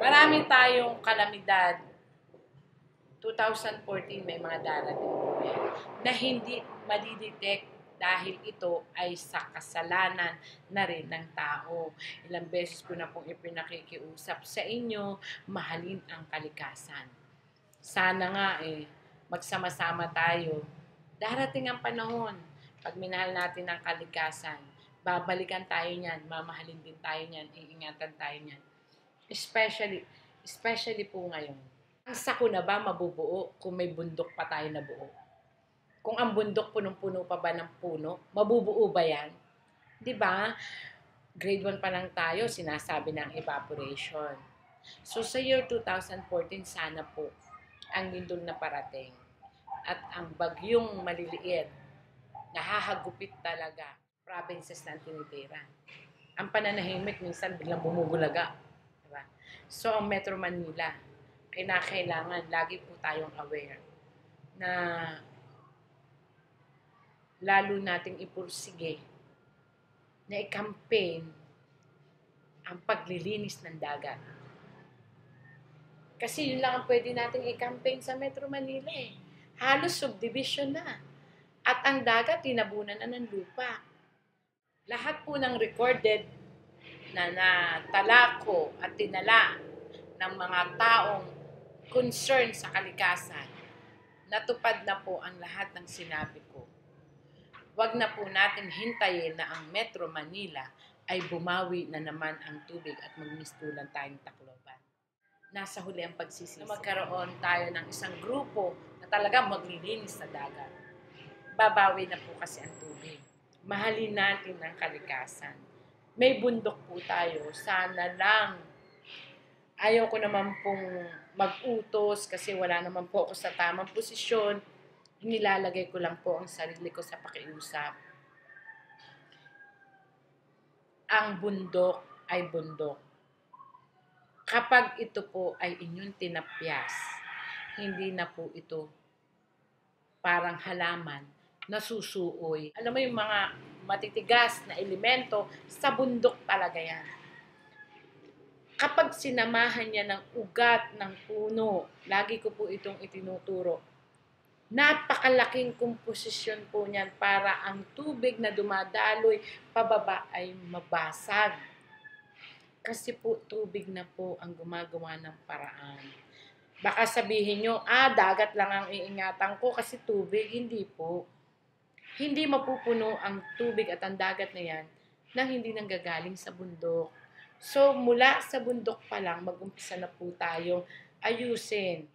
Marami tayong kalamidad. 2014 may mga darating po yan na hindi madidetect dahil ito ay sa kasalanan na rin ng tao. Ilang beses ko na pong ipinakikiusap sa inyo, mahalin ang kalikasan. Sana nga magsama-sama tayo. Darating ang panahon, pag minahal natin ang kalikasan, babalikan tayo niyan, mamahalin din tayo niyan, iingatan tayo niyan. Especially po ngayon. Ang sako na ba mabubuo kung may bundok pa tayo na buo? Kung ang bundok punong-puno pa ba ng puno, mabubuo ba yan? 'Di ba? Grade 1 pa lang tayo, sinasabi ng evaporation. So sa year 2014, sana po ang lindol na parating at ang bagyong maliliit, nahahagupit talaga provinces ng tinitira. Ang pananahimik minsan biglang bumubulaga. Diba? So ang Metro Manila, kailangan lagi po tayong aware na lalo nating ipursige na i-campaign ang paglilinis ng dagat. Kasi yun lang ang pwede nating i-campaign sa Metro Manila eh. Halos subdivision na. At ang dagat, tinabunan na ng lupa. Lahat po ng recorded na talako at tinala ng mga taong concern sa kalikasan, natupad na po ang lahat ng sinabi ko. Huwag na po natin hintayin na ang Metro Manila ay bumawi na naman ang tubig at magmistulan tayong Tacloban. Nasa huli ang pagsisisi. Magkaroon tayo ng isang grupo na talaga maglilinis sa dagat. Babawi na po kasi ang tubig. Mahalin natin ang kalikasan. May bundok po tayo. Sana lang. Ayaw ko naman pong mag-utos kasi wala naman po ako sa tamang posisyon. Inilalagay ko lang po ang sarili ko sa pakiusap. Ang bundok ay bundok. Kapag ito po ay inyong tinapyas, hindi na po ito parang halaman na susuoy. Alam mo yung mga matitigas na elemento, sa bundok talaga yan. Kapag sinamahan niya ng ugat ng puno, lagi ko po itong itinuturo, napakalaking komposisyon po niyan para ang tubig na dumadaloy pababa ay mabasag. Kasi po tubig na po ang gumagawa ng paraan. Baka sabihin nyo, dagat lang ang iingatan ko kasi tubig. Hindi po. Hindi mapupuno ang tubig at ang dagat na yan nang hindi nanggagaling sa bundok. So, mula sa bundok pa lang, mag-umpisa na po tayong ayusin